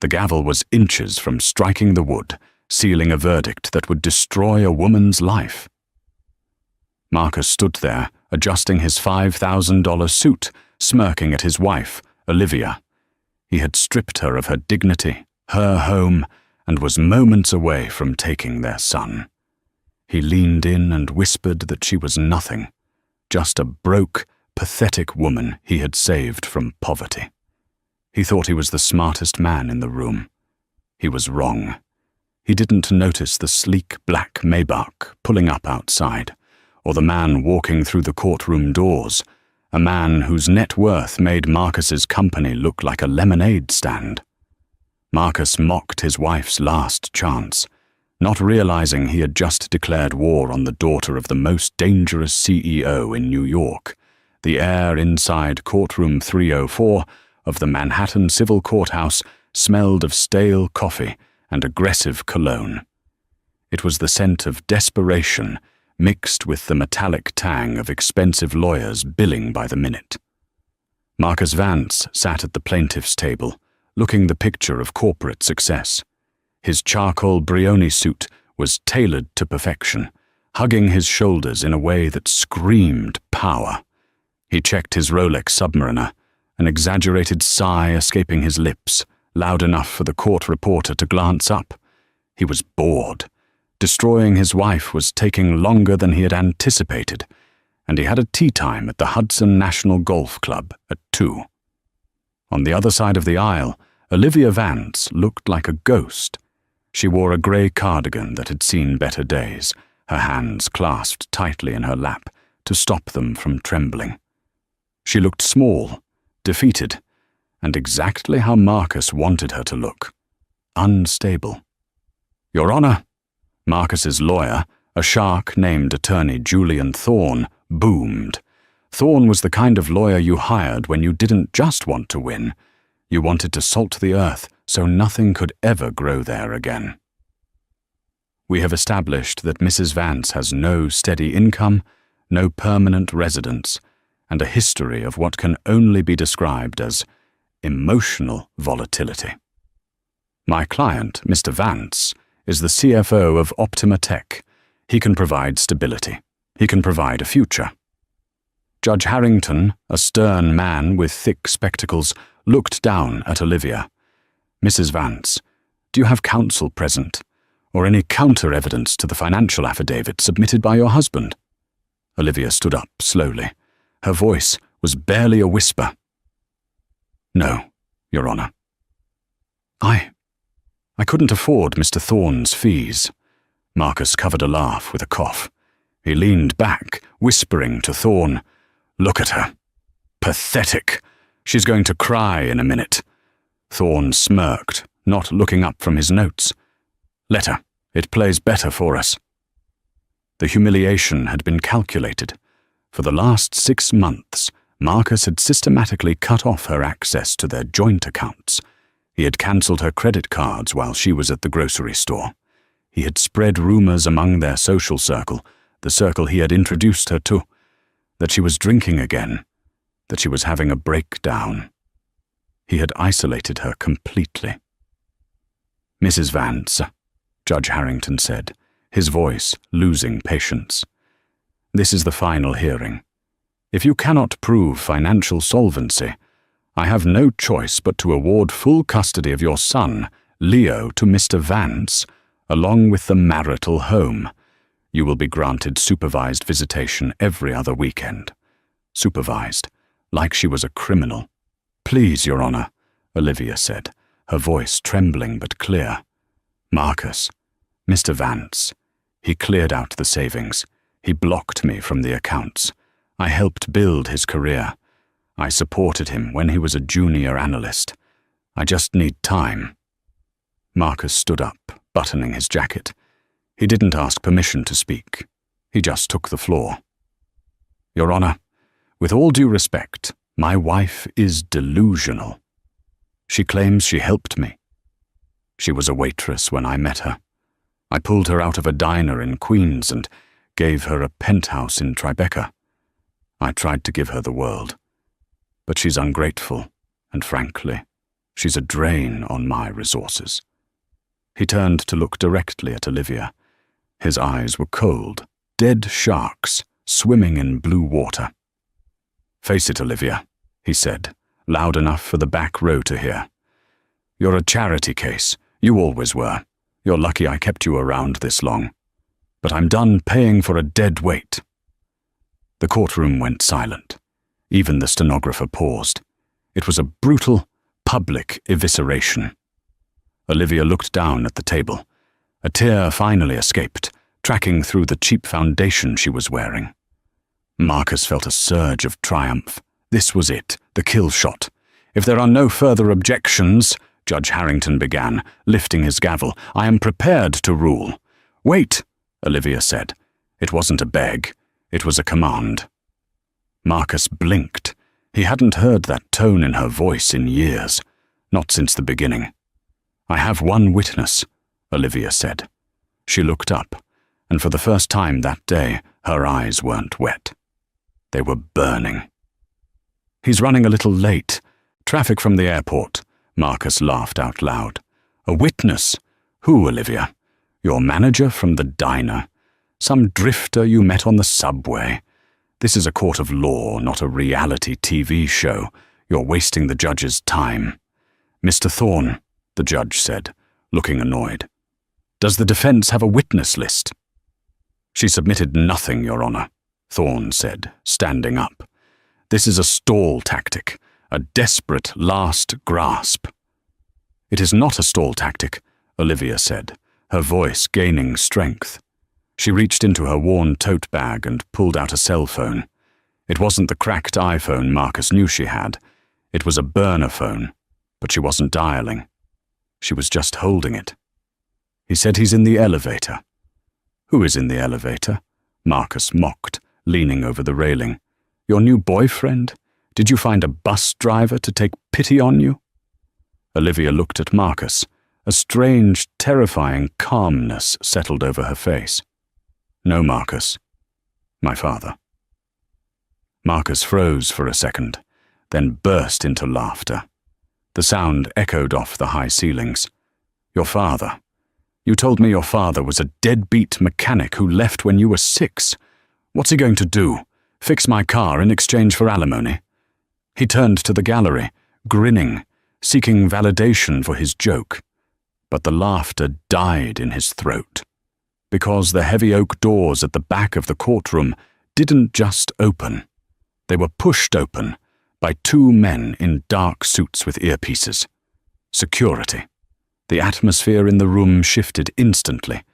The gavel was inches from striking the wood, sealing a verdict that would destroy a woman's life. Marcus stood there, adjusting his $5,000 suit, smirking at his wife, Olivia. He had stripped her of her dignity, her home, and was moments away from taking their son. He leaned in and whispered that she was nothing, just a broke, pathetic woman he had saved from poverty. He thought he was the smartest man in the room. He was wrong. He didn't notice the sleek black Maybach pulling up outside, or the man walking through the courtroom doors, a man whose net worth made Marcus's company look like a lemonade stand. Marcus mocked his wife's last chance, not realizing he had just declared war on the daughter of the most dangerous CEO in New York, the air inside courtroom 304 of the Manhattan Civil Courthouse smelled of stale coffee and aggressive cologne. It was the scent of desperation mixed with the metallic tang of expensive lawyers billing by the minute. Marcus Vance sat at the plaintiff's table, looking the picture of corporate success. His charcoal Brioni suit was tailored to perfection, hugging his shoulders in a way that screamed power. He checked his Rolex Submariner, an exaggerated sigh escaping his lips, loud enough for the court reporter to glance up. He was bored. Destroying his wife was taking longer than he had anticipated, and he had a tea time at the Hudson National Golf Club at 2. On the other side of the aisle, Olivia Vance looked like a ghost. She wore a grey cardigan that had seen better days, her hands clasped tightly in her lap to stop them from trembling. She looked small, defeated, and exactly how Marcus wanted her to look, unstable. "Your Honor," Marcus's lawyer, a shark named attorney Julian Thorne, boomed. Thorne was the kind of lawyer you hired when you didn't just want to win. You wanted to salt the earth so nothing could ever grow there again. "We have established that Mrs. Vance has no steady income, no permanent residence, and a history of what can only be described as emotional volatility. My client, Mr. Vance, is the CFO of Optima Tech. He can provide stability. He can provide a future." Judge Harrington, a stern man with thick spectacles, looked down at Olivia. "Mrs. Vance, do you have counsel present, or any counter-evidence to the financial affidavit submitted by your husband?" Olivia stood up slowly. Her voice was barely a whisper. "No, Your Honor. I couldn't afford Mr. Thorne's fees." Marcus covered a laugh with a cough. He leaned back, whispering to Thorne, "Look at her. Pathetic. She's going to cry in a minute." Thorne smirked, not looking up from his notes. "Let her. It plays better for us." The humiliation had been calculated. For the last 6 months, Marcus had systematically cut off her access to their joint accounts. He had cancelled her credit cards while she was at the grocery store. He had spread rumors among their social circle, the circle he had introduced her to, that she was drinking again, that she was having a breakdown. He had isolated her completely. "Mrs. Vance," Judge Harrington said, his voice losing patience. "This is the final hearing. If you cannot prove financial solvency, I have no choice but to award full custody of your son, Leo, to Mr. Vance, along with the marital home. You will be granted supervised visitation every other weekend." Supervised, like she was a criminal. "Please, Your Honor," Olivia said, her voice trembling but clear. "Marcus, Mr. Vance, he cleared out the savings. He blocked me from the accounts. I helped build his career. I supported him when he was a junior analyst. I just need time." Marcus stood up, buttoning his jacket. He didn't ask permission to speak. He just took the floor. "Your Honor, with all due respect, my wife is delusional. She claims she helped me. She was a waitress when I met her. I pulled her out of a diner in Queens and gave her a penthouse in Tribeca. I tried to give her the world. But she's ungrateful and, frankly, She's a drain on my resources." He turned to look directly at Olivia. His eyes were cold, dead sharks swimming in blue water. "Face it, Olivia," he said, loud enough for the back row to hear. "You're a charity case. You always were. You're lucky I kept you around this long. But I'm done paying for a dead weight." The courtroom went silent. Even the stenographer paused. It was a brutal, public evisceration. Olivia looked down at the table. A tear finally escaped, tracking through the cheap foundation she was wearing. Marcus felt a surge of triumph. This was it, the kill shot. "If there are no further objections," Judge Harrington began, lifting his gavel, "I am prepared to rule." "Wait," Olivia said. It wasn't a beg, it was a command. Marcus blinked. He hadn't heard that tone in her voice in years, not since the beginning. "I have one witness," Olivia said. She looked up, and for the first time that day, her eyes weren't wet. They were burning. "He's running a little late. Traffic from the airport," Marcus laughed out loud. "A witness? Who, Olivia? Your manager from the diner? Some drifter you met on the subway? This is a court of law, not a reality TV show. You're wasting the judge's time." "Mr. Thorne," the judge said, looking annoyed. "Does the defense have a witness list?" "She submitted nothing, Your Honor," Thorne said, standing up. "This is a stall tactic, a desperate last grasp." "It is not a stall tactic," Olivia said, her voice gaining strength. She reached into her worn tote bag and pulled out a cell phone. It wasn't the cracked iPhone Marcus knew she had. It was a burner phone, but she wasn't dialing. She was just holding it. "He said he's in the elevator." "Who is in the elevator?" Marcus mocked, leaning over the railing. "Your new boyfriend? Did you find a bus driver to take pity on you?" Olivia looked at Marcus. A strange, terrifying calmness settled over her face. "No, Marcus. My father." Marcus froze for a second, then burst into laughter. The sound echoed off the high ceilings. "Your father? You told me your father was a deadbeat mechanic who left when you were 6. What's he going to do? Fix my car in exchange for alimony?" He turned to the gallery, grinning, seeking validation for his joke. But the laughter died in his throat, because the heavy oak doors at the back of the courtroom didn't just open. They were pushed open by 2 men in dark suits with earpieces. Security. The atmosphere in the room shifted instantly.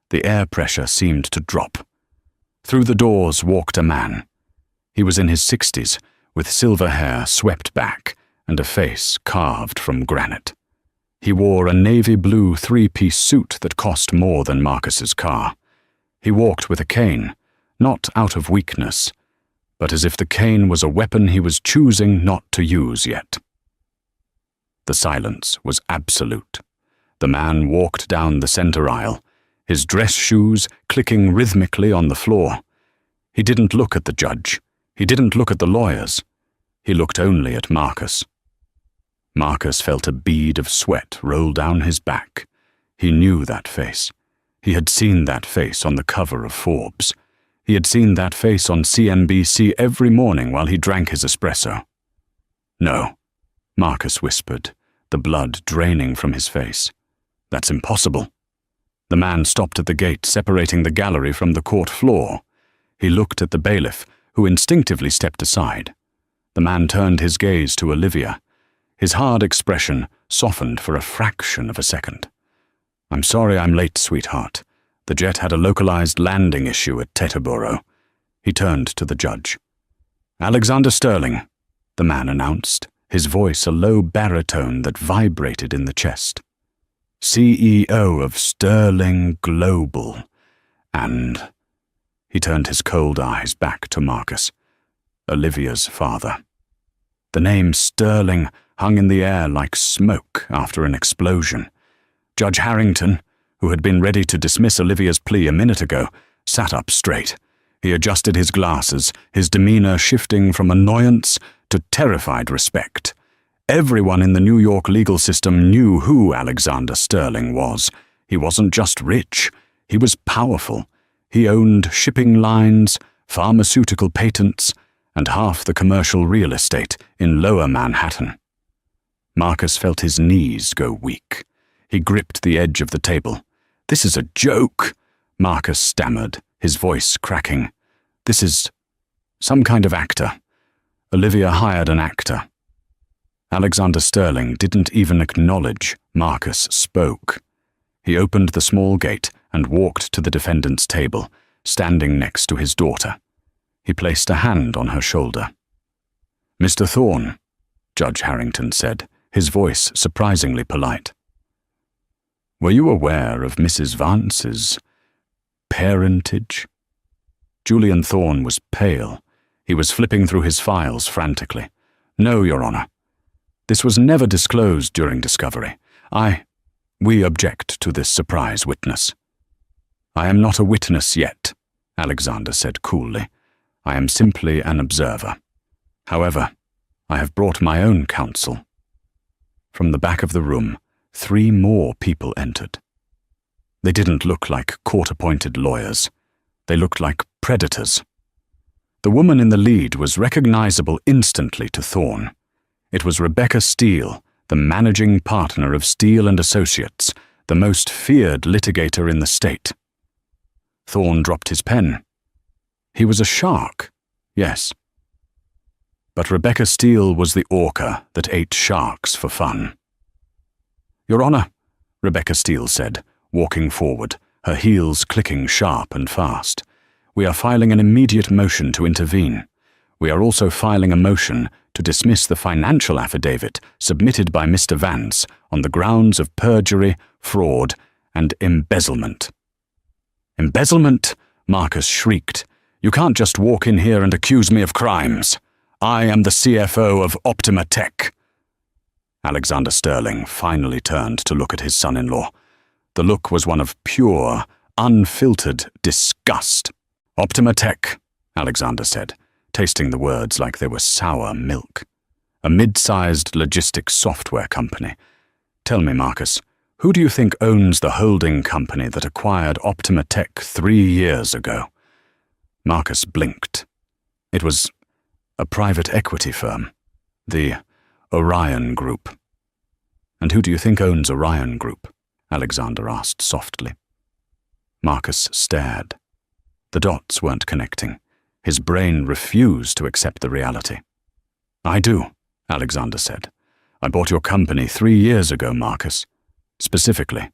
The air pressure seemed to drop. Through the doors walked a man. He was in his 60s, with silver hair swept back and a face carved from granite. He wore a navy blue 3-piece suit that cost more than Marcus's car. He walked with a cane, not out of weakness, but as if the cane was a weapon he was choosing not to use yet. The silence was absolute. The man walked down the center aisle, his dress shoes clicking rhythmically on the floor. He didn't look at the judge. He didn't look at the lawyers. He looked only at Marcus. Marcus felt a bead of sweat roll down his back. He knew that face. He had seen that face on the cover of Forbes. He had seen that face on CNBC every morning while he drank his espresso. "No," Marcus whispered, the blood draining from his face. "That's impossible." The man stopped at the gate separating the gallery from the court floor. He looked at the bailiff, who instinctively stepped aside. The man turned his gaze to Olivia. His hard expression softened for a fraction of a second. "I'm sorry I'm late, sweetheart. The jet had a localized landing issue at Teterboro." He turned to the judge. "Alexander Sterling," the man announced, his voice a low baritone that vibrated in the chest. "CEO of Sterling Global, and—" He turned his cold eyes back to Marcus. "Olivia's father." The name Sterling hung in the air like smoke after an explosion. Judge Harrington, who had been ready to dismiss Olivia's plea a minute ago, sat up straight. He adjusted his glasses, his demeanor shifting from annoyance to terrified respect. Everyone in the New York legal system knew who Alexander Sterling was. He wasn't just rich, he was powerful. He owned shipping lines, pharmaceutical patents, and half the commercial real estate in Lower Manhattan. Marcus felt his knees go weak. He gripped the edge of the table. "This is a joke," Marcus stammered, his voice cracking. "This is some kind of actor. Olivia hired an actor." Alexander Sterling didn't even acknowledge Marcus spoke. He opened the small gate and walked to the defendant's table, standing next to his daughter. He placed a hand on her shoulder. "Mr. Thorne," Judge Harrington said, his voice surprisingly polite. "Were you aware of Mrs. Vance's parentage?" Julian Thorne was pale. He was flipping through his files frantically. "No, Your Honor. This was never disclosed during discovery. We object to this surprise witness." "I am not a witness yet," Alexander said coolly. "I am simply an observer. However, I have brought my own counsel." From the back of the room, 3 more people entered. They didn't look like court-appointed lawyers. They looked like predators. The woman in the lead was recognizable instantly to Thorne. It was Rebecca Steele, the managing partner of Steele & Associates, the most feared litigator in the state. Thorne dropped his pen. He was a shark, yes. But Rebecca Steele was the orca that ate sharks for fun. "Your Honor," Rebecca Steele said, walking forward, her heels clicking sharp and fast. "We are filing an immediate motion to intervene. We are also filing a motion to dismiss the financial affidavit submitted by Mr. Vance on the grounds of perjury, fraud, and embezzlement." "Embezzlement?" Marcus shrieked. "You can't just walk in here and accuse me of crimes. I am the CFO of Optima Tech." Alexander Sterling finally turned to look at his son-in-law. The look was one of pure, unfiltered disgust. "Optima Tech," Alexander said, tasting the words like they were sour milk. "A mid-sized logistics software company. Tell me, Marcus, who do you think owns the holding company that acquired Optima Tech 3 years ago?" Marcus blinked. It was a private equity firm, the Orion Group. "And who do you think owns Orion Group?" Alexander asked softly. Marcus stared. The dots weren't connecting. His brain refused to accept the reality. "I do," Alexander said. "I bought your company 3 years ago, Marcus. Specifically,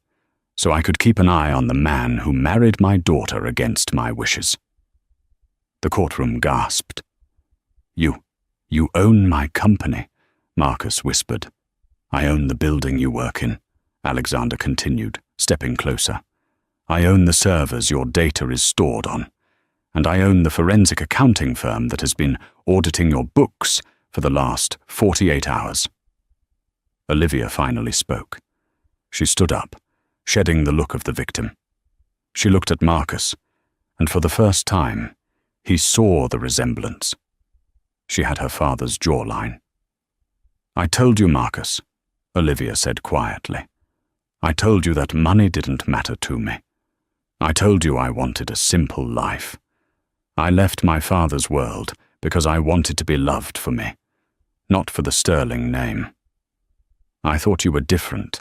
so I could keep an eye on the man who married my daughter against my wishes." The courtroom gasped. You own my company," Marcus whispered. "I own the building you work in," Alexander continued, stepping closer. "I own the servers your data is stored on. And I own the forensic accounting firm that has been auditing your books for the last 48 hours. Olivia finally spoke. She stood up, shedding the look of the victim. She looked at Marcus, and for the first time, he saw the resemblance. She had her father's jawline. "I told you, Marcus," Olivia said quietly. "I told you that money didn't matter to me. I told you I wanted a simple life. I left my father's world because I wanted to be loved for me, not for the Sterling name. I thought you were different.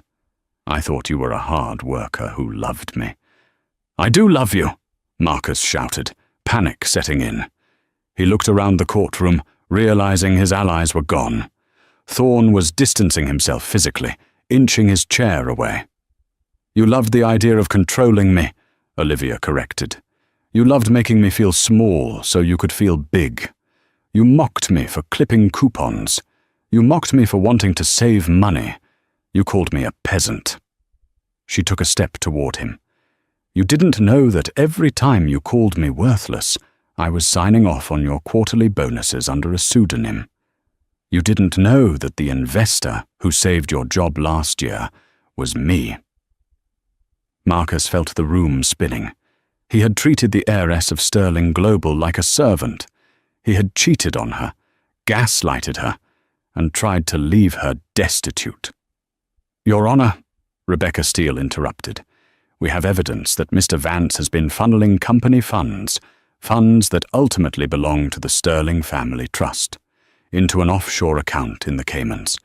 I thought you were a hard worker who loved me." "I do love you," Marcus shouted, panic setting in. He looked around the courtroom, realizing his allies were gone. Thorne was distancing himself physically, inching his chair away. "You loved the idea of controlling me," Olivia corrected. "You loved making me feel small so you could feel big. You mocked me for clipping coupons. You mocked me for wanting to save money. You called me a peasant." She took a step toward him. "You didn't know that every time you called me worthless, I was signing off on your quarterly bonuses under a pseudonym. You didn't know that the investor who saved your job last year was me." Marcus felt the room spinning. He had treated the heiress of Sterling Global like a servant. He had cheated on her, gaslighted her, and tried to leave her destitute. "Your Honor," Rebecca Steele interrupted, "we have evidence that Mr. Vance has been funneling company funds that ultimately belong to the Sterling Family Trust, into an offshore account in the Caymans,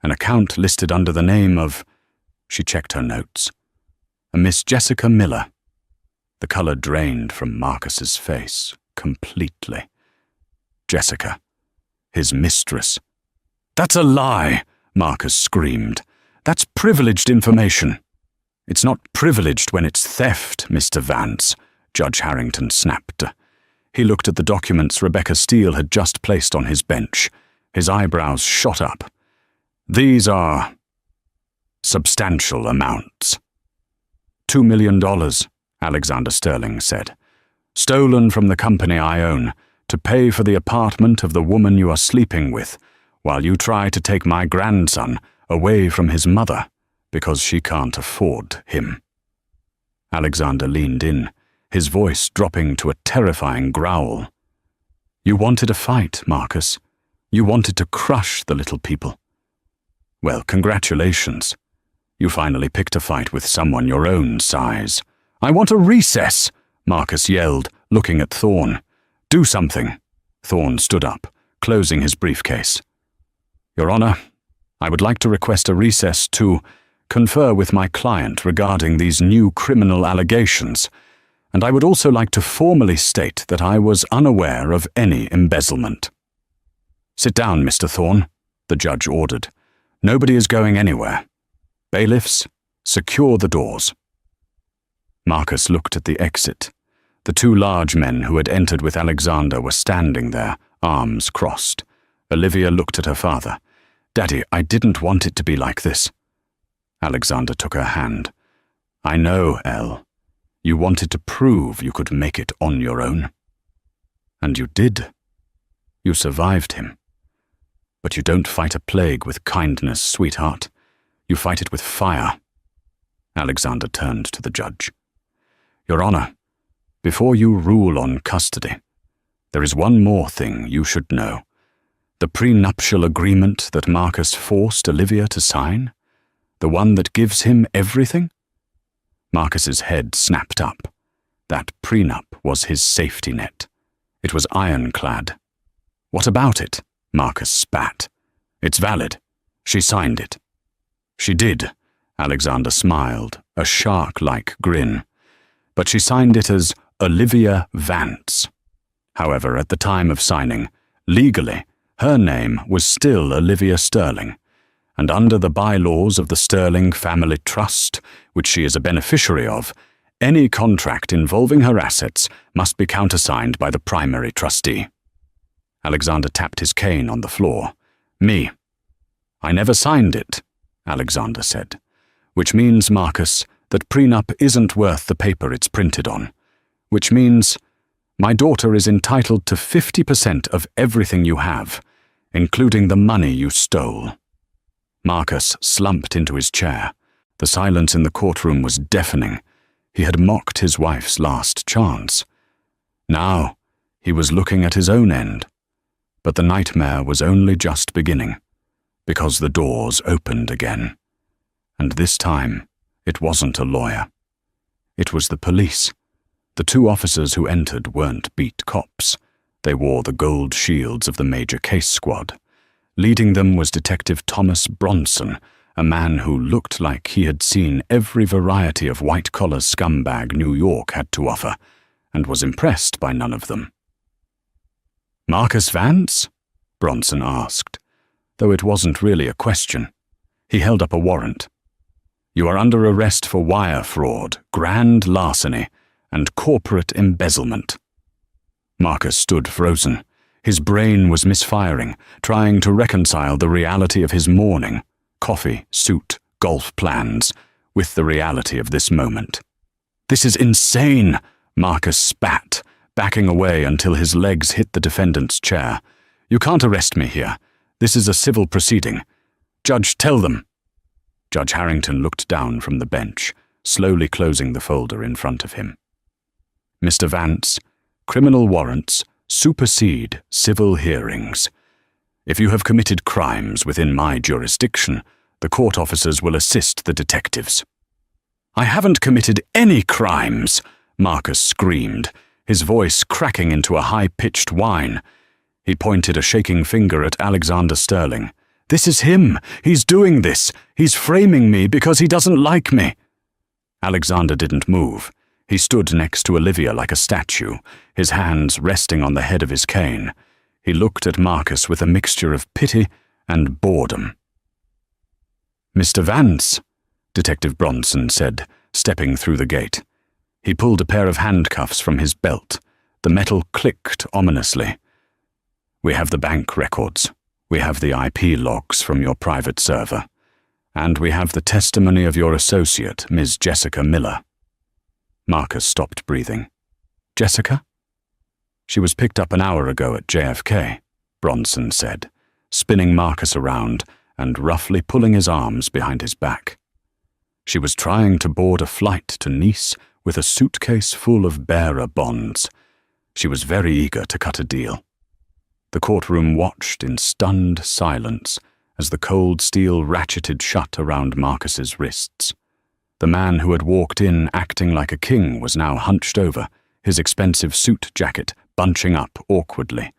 an account listed under the name of—" she checked her notes, "a Miss Jessica Miller." The color drained from Marcus's face completely. Jessica, his mistress. "That's a lie," Marcus screamed. "That's privileged information." "It's not privileged when it's theft, Mr. Vance," Judge Harrington snapped. He looked at the documents Rebecca Steele had just placed on his bench. His eyebrows shot up. "These are substantial amounts." $2 million, Alexander Sterling said. "Stolen from the company I own to pay for the apartment of the woman you are sleeping with, while you try to take my grandson away from his mother because she can't afford him." Alexander leaned in, his voice dropping to a terrifying growl. "You wanted a fight, Marcus. You wanted to crush the little people. Well, congratulations. You finally picked a fight with someone your own size." "I want a recess," Marcus yelled, looking at Thorne. "Do something." Thorne stood up, closing his briefcase. "Your Honor, I would like to request a recess to confer with my client regarding these new criminal allegations, and I would also like to formally state that I was unaware of any embezzlement." "Sit down, Mr. Thorne," the judge ordered. "Nobody is going anywhere. Bailiffs, secure the doors." Marcus looked at the exit. The two large men who had entered with Alexander were standing there, arms crossed. Olivia looked at her father. "Daddy, I didn't want it to be like this." Alexander took her hand. "I know, Elle. You wanted to prove you could make it on your own. And you did. You survived him. But you don't fight a plague with kindness, sweetheart. You fight it with fire." Alexander turned to the judge. "Your Honor, before you rule on custody, there is one more thing you should know. The prenuptial agreement that Marcus forced Olivia to sign? The one that gives him everything?" Marcus's head snapped up. That prenup was his safety net. It was ironclad. "What about it?" Marcus spat. "It's valid. She signed it." "She did," Alexander smiled, a shark-like grin. "But she signed it as Olivia Vance. However, at the time of signing, legally, her name was still Olivia Sterling, and under the bylaws of the Sterling Family Trust, which she is a beneficiary of, any contract involving her assets must be countersigned by the primary trustee." Alexander tapped his cane on the floor. "Me. I never signed it," Alexander said. "Which means, Marcus, that prenup isn't worth the paper it's printed on. Which means my daughter is entitled to 50% of everything you have, including the money you stole." Marcus slumped into his chair. The silence in the courtroom was deafening. He had mocked his wife's last chance. Now he was looking at his own end. But the nightmare was only just beginning, because the doors opened again. And this time, it wasn't a lawyer. It was the police. The two officers who entered weren't beat cops. They wore the gold shields of the major case squad. Leading them was Detective Thomas Bronson, a man who looked like he had seen every variety of white-collar scumbag New York had to offer, and was impressed by none of them. "Marcus Vance?" Bronson asked, though it wasn't really a question. He held up a warrant. "You are under arrest for wire fraud, grand larceny, and corporate embezzlement." Marcus stood frozen. His brain was misfiring, trying to reconcile the reality of his morning, coffee, suit, golf plans, with the reality of this moment. "This is insane," Marcus spat, backing away until his legs hit the defendant's chair. "You can't arrest me here. This is a civil proceeding. Judge, tell them." Judge Harrington looked down from the bench, slowly closing the folder in front of him. "Mr. Vance, criminal warrants supersede civil hearings. If you have committed crimes within my jurisdiction, the court officers will assist the detectives." "I haven't committed any crimes," Marcus screamed, his voice cracking into a high-pitched whine. He pointed a shaking finger at Alexander Sterling. "This is him. He's doing this. He's framing me because he doesn't like me." Alexander didn't move. He stood next to Olivia like a statue, his hands resting on the head of his cane. He looked at Marcus with a mixture of pity and boredom. "Mr. Vance," Detective Bronson said, stepping through the gate. He pulled a pair of handcuffs from his belt. The metal clicked ominously. "We have the bank records. We have the IP logs from your private server. And we have the testimony of your associate, Ms. Jessica Miller." Marcus stopped breathing. "Jessica?" "She was picked up an hour ago at JFK," Bronson said, spinning Marcus around and roughly pulling his arms behind his back. "She was trying to board a flight to Nice with a suitcase full of bearer bonds. She was very eager to cut a deal." The courtroom watched in stunned silence as the cold steel ratcheted shut around Marcus's wrists. The man who had walked in acting like a king was now hunched over, his expensive suit jacket bunching up awkwardly.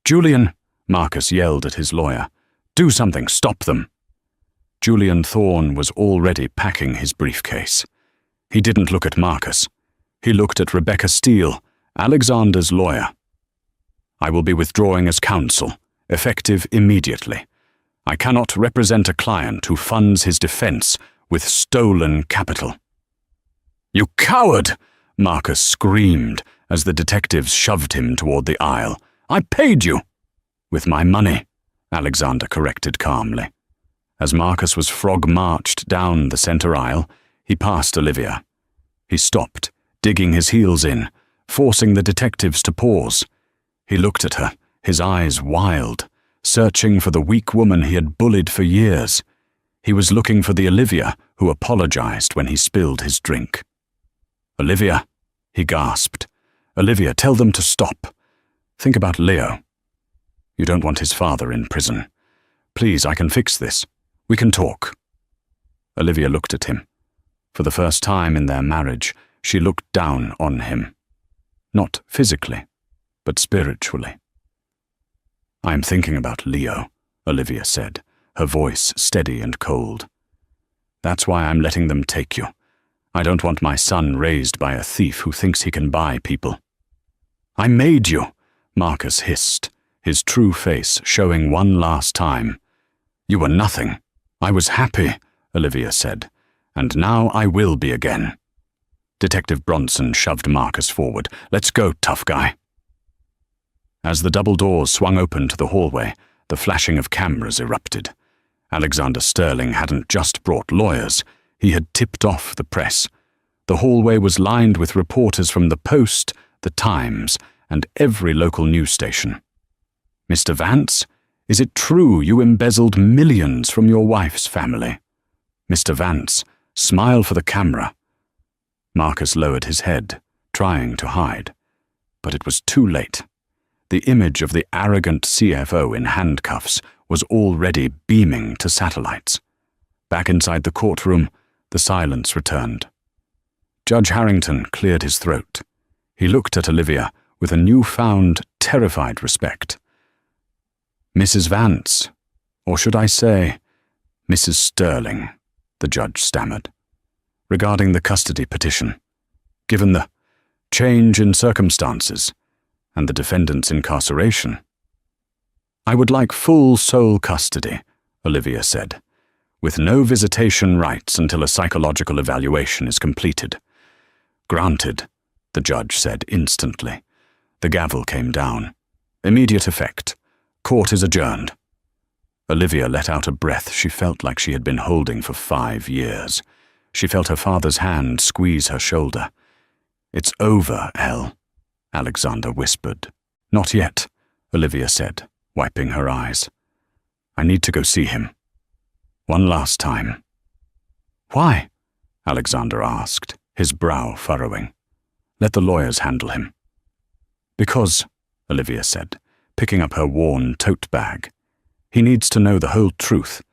"Julian," Marcus yelled at his lawyer, "do something, stop them." Julian Thorne was already packing his briefcase. He didn't look at Marcus. He looked at Rebecca Steele, Alexander's lawyer. "I will be withdrawing as counsel, effective immediately. I cannot represent a client who funds his defense with stolen capital." "You coward!" Marcus screamed as the detectives shoved him toward the aisle. "I paid you!" "With my money," Alexander corrected calmly. As Marcus was frog-marched down the center aisle, he passed Olivia. He stopped, digging his heels in, forcing the detectives to pause. He looked at her, his eyes wild, searching for the weak woman he had bullied for years. He was looking for the Olivia who apologized when he spilled his drink. "Olivia," he gasped. "Olivia, tell them to stop. Think about Leo. You don't want his father in prison. Please, I can fix this. We can talk." Olivia looked at him. For the first time in their marriage, she looked down on him. Not physically, but spiritually. "I am thinking about Leo," Olivia said, her voice steady and cold. "That's why I'm letting them take you. I don't want my son raised by a thief who thinks he can buy people." "I made you," Marcus hissed, his true face showing one last time. "You were nothing. I was happy," Olivia said, "and now I will be again." Detective Bronson shoved Marcus forward. "Let's go, tough guy." As the double doors swung open to the hallway, the flashing of cameras erupted. Alexander Sterling hadn't just brought lawyers, he had tipped off the press. The hallway was lined with reporters from the Post, the Times, and every local news station. "Mr. Vance, is it true you embezzled millions from your wife's family? Mr. Vance, smile for the camera." Marcus lowered his head, trying to hide. But it was too late. The image of the arrogant CFO in handcuffs was already beaming to satellites. Back inside the courtroom, the silence returned. Judge Harrington cleared his throat. He looked at Olivia with a newfound, terrified respect. "Mrs. Vance, or should I say, Mrs. Sterling," the judge stammered, "regarding the custody petition, given the change in circumstances and the defendant's incarceration." "I would like full sole custody," Olivia said, "with no visitation rights until a psychological evaluation is completed." "Granted," the judge said instantly. The gavel came down. "Immediate effect. Court is adjourned." Olivia let out a breath she felt like she had been holding for 5 years. She felt her father's hand squeeze her shoulder. "It's over, Elle," Alexander whispered. "Not yet," Olivia said, wiping her eyes. "I need to go see him. One last time." "Why?" Alexander asked, his brow furrowing. "Let the lawyers handle him." "Because," Olivia said, picking up her worn tote bag, He needs to know the whole truth.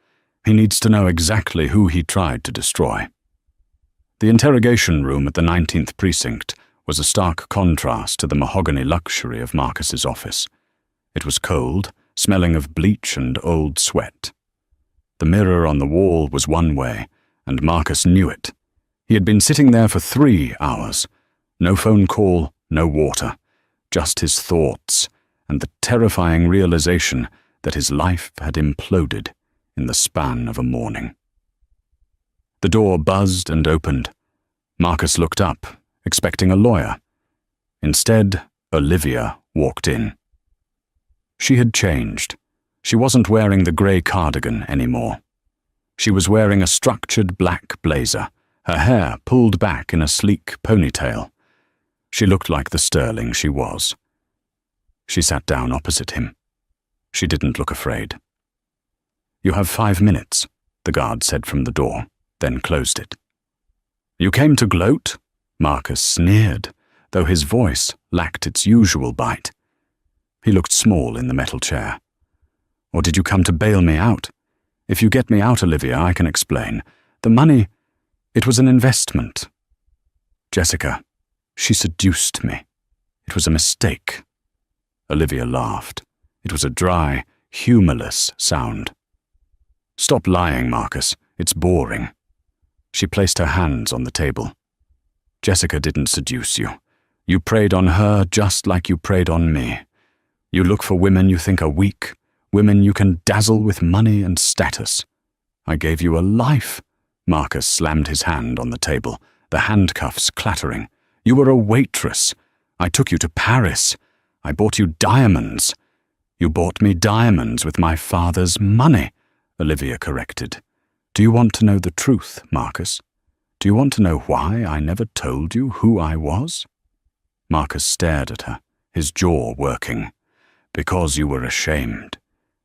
He needs to know exactly who he tried to destroy. The interrogation room at the 19th Precinct was a stark contrast to the mahogany luxury of Marcus's office. It was cold, smelling of bleach and old sweat. The mirror on the wall was one way, and Marcus knew it. He had been sitting there for 3 hours. No phone call, no water, just his thoughts and the terrifying realization that his life had imploded in the span of a morning. The door buzzed and opened. Marcus looked up, expecting a lawyer. Instead, Olivia walked in. She had changed. She wasn't wearing the grey cardigan anymore. She was wearing a structured black blazer, her hair pulled back in a sleek ponytail. She looked like the sterling she was. She sat down opposite him. She didn't look afraid. "You have 5 minutes," the guard said from the door, then closed it. "You came to gloat?" Marcus sneered, though his voice lacked its usual bite. He looked small in the metal chair. "Or did you come to bail me out? If you get me out, Olivia, I can explain. The money, it was an investment. Jessica, she seduced me. It was a mistake." Olivia laughed. It was a dry, humorless sound. "Stop lying, Marcus. It's boring." She placed her hands on the table. "Jessica didn't seduce you. You preyed on her just like you preyed on me. You look for women you think are weak, women you can dazzle with money and status. I gave you a life." Marcus slammed his hand on the table, the handcuffs clattering. "You were a waitress. I took you to Paris. I bought you diamonds." "You bought me diamonds with my father's money," Olivia corrected. "Do you want to know the truth, Marcus? Do you want to know why I never told you who I was?" Marcus stared at her, his jaw working. "Because you were ashamed.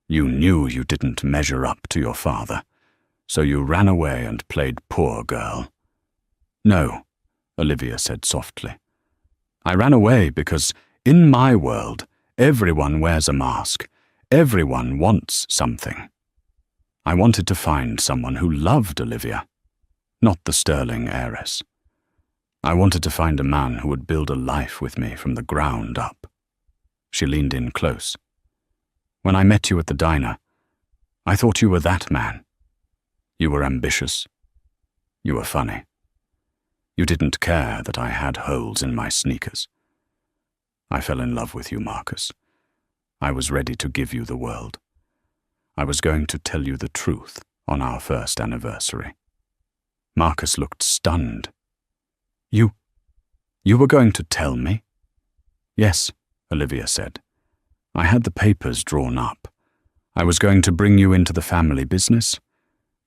You knew you didn't measure up to your father, so you ran away and played poor girl." "No," Olivia said softly. "I ran away because, in my world, everyone wears a mask. Everyone wants something. I wanted to find someone who loved Olivia, not the sterling heiress. I wanted to find a man who would build a life with me from the ground up." She leaned in close. "When I met you at the diner, I thought you were that man. You were ambitious. You were funny. You didn't care that I had holes in my sneakers. I fell in love with you, Marcus. I was ready to give you the world. I was going to tell you the truth on our first anniversary." Marcus looked stunned. You were going to tell me?" "Yes," Olivia said. "I had the papers drawn up. I was going to bring you into the family business.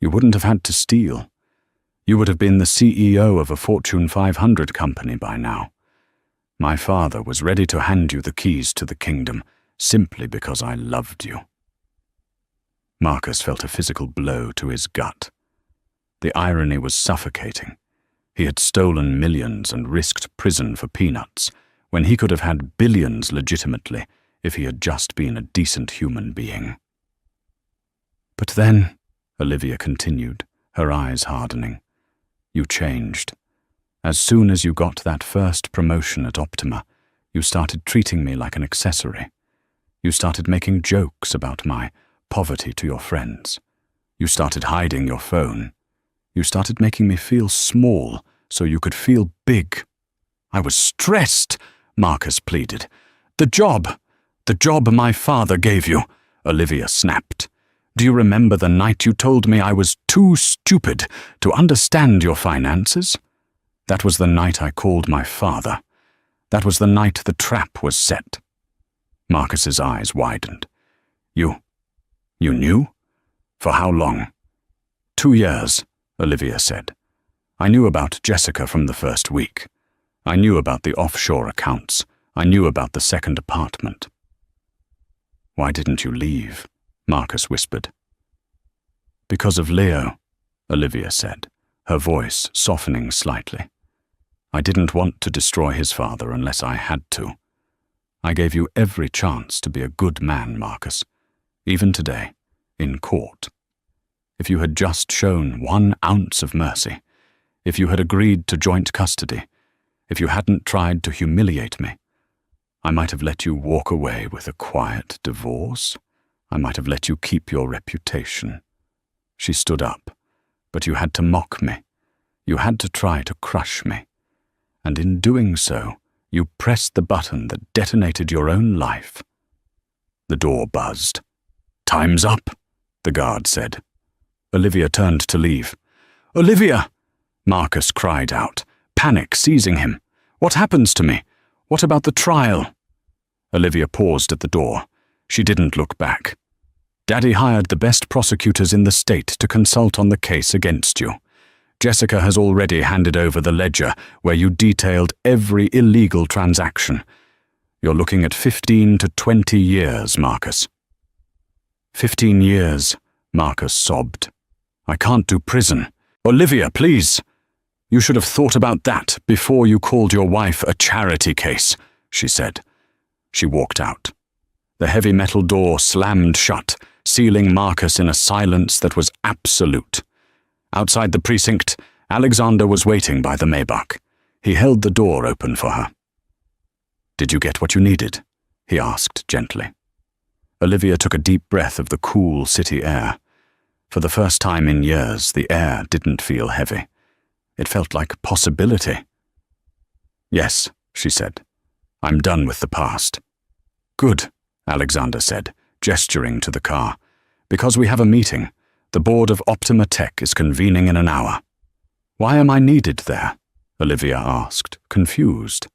You wouldn't have had to steal. You would have been the CEO of a Fortune 500 company by now. My father was ready to hand you the keys to the kingdom simply because I loved you." Marcus felt a physical blow to his gut. The irony was suffocating. He had stolen millions and risked prison for peanuts, when he could have had billions legitimately if he had just been a decent human being. "But then," Olivia continued, her eyes hardening, "you changed. As soon as you got that first promotion at Optima, you started treating me like an accessory. You started making jokes about my poverty to your friends. You started hiding your phone. You started making me feel small so you could feel big. I was stressed," Marcus pleaded. The job my father gave you," Olivia snapped. "Do you remember the night you told me I was too stupid to understand your finances? That was the night I called my father. That was the night the trap was set." Marcus's eyes widened. You knew? For how long?" 2 years, Olivia said. "I knew about Jessica from the first week. I knew about the offshore accounts. I knew about the second apartment." "Why didn't you leave?" Marcus whispered. "Because of Leo," Olivia said, her voice softening slightly. "I didn't want to destroy his father unless I had to. I gave you every chance to be a good man, Marcus. Even today, in court. If you had just shown 1 ounce of mercy, if you had agreed to joint custody, if you hadn't tried to humiliate me, I might have let you walk away with a quiet divorce. I might have let you keep your reputation. She stood up, but you had to mock me. You had to try to crush me. And in doing so, you pressed the button that detonated your own life. The door buzzed. "Time's up," the guard said. Olivia turned to leave. "Olivia!" Marcus cried out, panic seizing him. "What happens to me? What about the trial?" Olivia paused at the door. She didn't look back. "Daddy hired the best prosecutors in the state to consult on the case against you. Jessica has already handed over the ledger where you detailed every illegal transaction. You're looking at 15 to 20 years, Marcus." 15 years, Marcus sobbed. "I can't do prison. Olivia, please." "You should have thought about that before you called your wife a charity case," she said. She walked out. The heavy metal door slammed shut, sealing Marcus in a silence that was absolute. Outside the precinct, Alexander was waiting by the Maybach. He held the door open for her. "Did you get what you needed?" he asked gently. Olivia took a deep breath of the cool city air. For the first time in years, the air didn't feel heavy. It felt like possibility. "Yes," she said. "I'm done with the past." "Good," Alexander said, gesturing to the car. "Because we have a meeting. The board of Optima Tech is convening in an hour." "Why am I needed there?" Olivia asked, confused.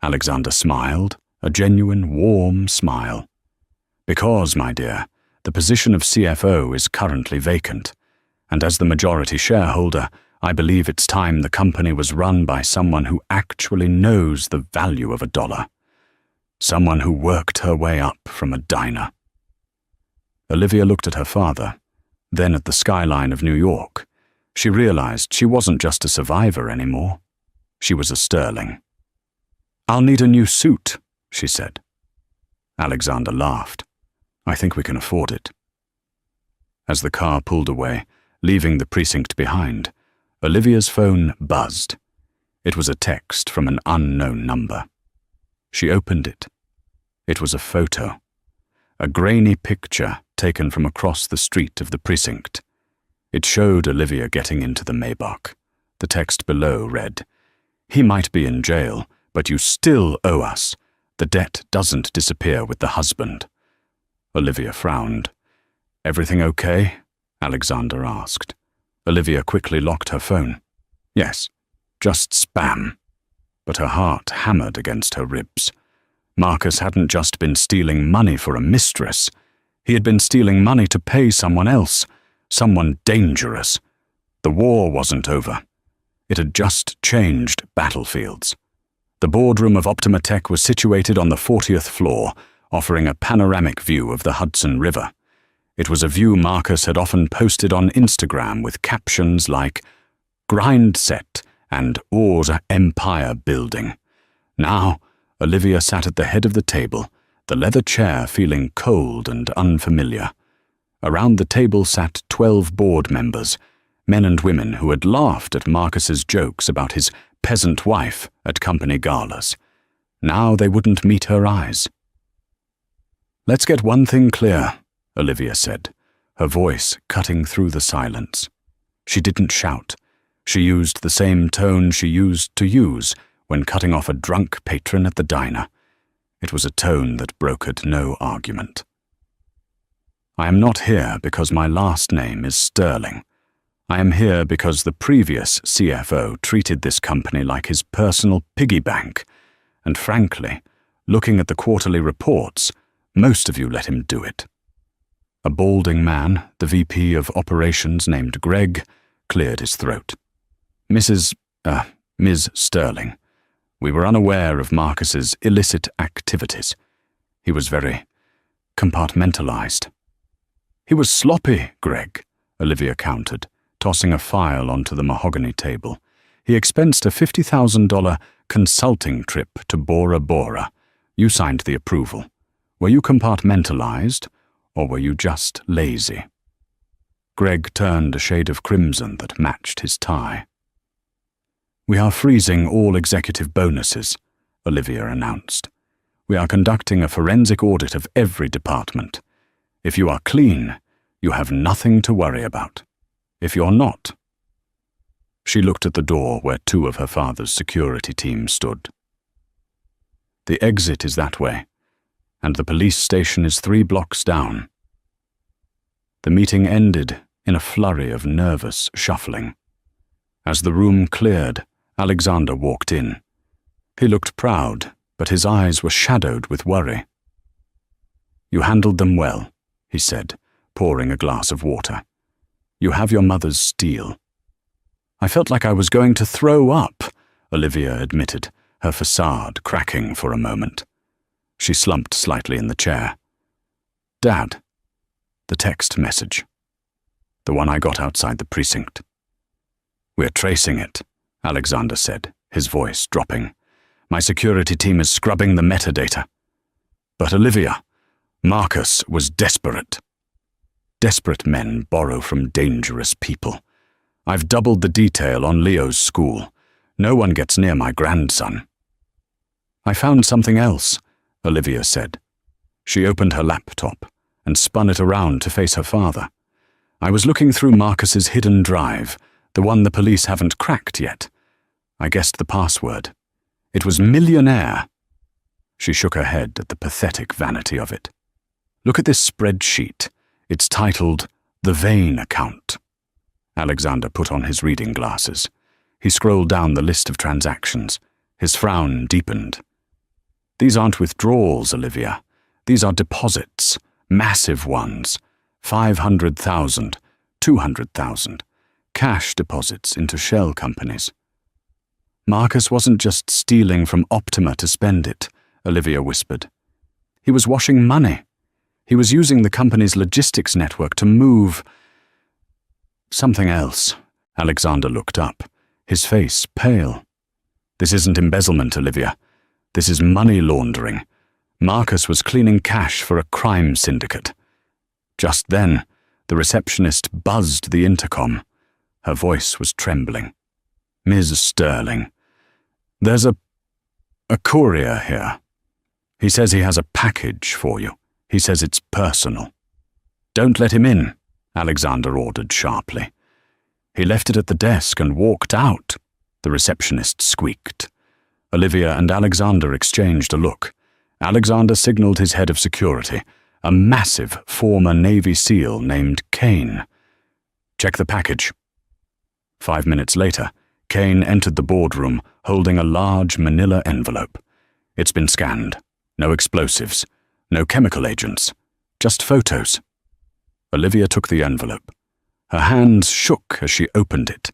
Alexander smiled, a genuine, warm smile. "Because, my dear, the position of CFO is currently vacant, and as the majority shareholder, I believe it's time the company was run by someone who actually knows the value of a dollar. Someone who worked her way up from a diner." Olivia looked at her father, then at the skyline of New York. She realized she wasn't just a survivor anymore. She was a sterling. "I'll need a new suit," she said. Alexander laughed. "I think we can afford it." As the car pulled away, leaving the precinct behind, Olivia's phone buzzed. It was a text from an unknown number. She opened it. It was a photo. A grainy picture taken from across the street of the precinct. It showed Olivia getting into the Maybach. The text below read, "He might be in jail, but you still owe us. The debt doesn't disappear with the husband." Olivia frowned. "Everything okay?" Alexander asked. Olivia quickly locked her phone. "Yes, just spam." But her heart hammered against her ribs. Marcus hadn't just been stealing money for a mistress. He had been stealing money to pay someone else, someone dangerous. The war wasn't over. It had just changed battlefields. The boardroom of Optima Tech was situated on the 40th floor, offering a panoramic view of the Hudson River. It was a view Marcus had often posted on Instagram with captions like, "Grind set" and "Oars Empire Building." Now, Olivia sat at the head of the table, the leather chair feeling cold and unfamiliar. Around the table sat 12 board members, men and women who had laughed at Marcus's jokes about his peasant wife at company galas. Now they wouldn't meet her eyes. "Let's get one thing clear," Olivia said, her voice cutting through the silence. She didn't shout. She used the same tone she used to use when cutting off a drunk patron at the diner. It was a tone that brokered no argument. "I am not here because my last name is Sterling. I am here because the previous CFO treated this company like his personal piggy bank, and frankly, looking at the quarterly reports, most of you let him do it." A balding man, the VP of operations named Greg, cleared his throat. Ms. Sterling, we were unaware of Marcus's illicit activities. He was very compartmentalized." "He was sloppy, Greg," Olivia countered, tossing a file onto the mahogany table. "He expensed a $50,000 consulting trip to Bora Bora. You signed the approval. Were you compartmentalized, or were you just lazy?" Greg turned a shade of crimson that matched his tie. "We are freezing all executive bonuses," Olivia announced. "We are conducting a forensic audit of every department. If you are clean, you have nothing to worry about. If you're not—" She looked at the door where 2 of her father's security teams stood. "The exit is that way, and the police station is 3 blocks down." The meeting ended in a flurry of nervous shuffling. As the room cleared, Alexander walked in. He looked proud, but his eyes were shadowed with worry. "You handled them well," he said, pouring a glass of water. "You have your mother's steel." "I felt like I was going to throw up," Olivia admitted, her facade cracking for a moment. She slumped slightly in the chair. "Dad." The text message. The one I got outside the precinct. "We're tracing it," Alexander said, his voice dropping. "My security team is scrubbing the metadata." "But Olivia, Marcus was desperate." "Desperate men borrow from dangerous people. I've doubled the detail on Leo's school. No one gets near my grandson." "I found something else," Olivia said. She opened her laptop and spun it around to face her father. "I was looking through Marcus's hidden drive, the one the police haven't cracked yet. I guessed the password. It was Billionaire." She shook her head at the pathetic vanity of it. "Look at this spreadsheet. It's titled The Vane Account." Alexander put on his reading glasses. He scrolled down the list of transactions. His frown deepened. "These aren't withdrawals, Olivia. These are deposits. Massive ones. 500,000, 200,000. Cash deposits into shell companies." "Marcus wasn't just stealing from Optima to spend it," Olivia whispered. "He was washing money. He was using the company's logistics network to move—" "Something else." Alexander looked up, his face pale. "This isn't embezzlement, Olivia. This is money laundering. Marcus was cleaning cash for a crime syndicate." Just then, the receptionist buzzed the intercom. Her voice was trembling. "Ms. Sterling, there's a courier here. He says he has a package for you. He says it's personal." "Don't let him in," Alexander ordered sharply. "He left it at the desk and walked out," the receptionist squeaked. Olivia and Alexander exchanged a look. Alexander signaled his head of security, a massive former Navy SEAL named Kane. "Check the package." 5 minutes later, Kane entered the boardroom holding a large manila envelope. "It's been scanned. No explosives. No chemical agents. Just photos." Olivia took the envelope. Her hands shook as she opened it.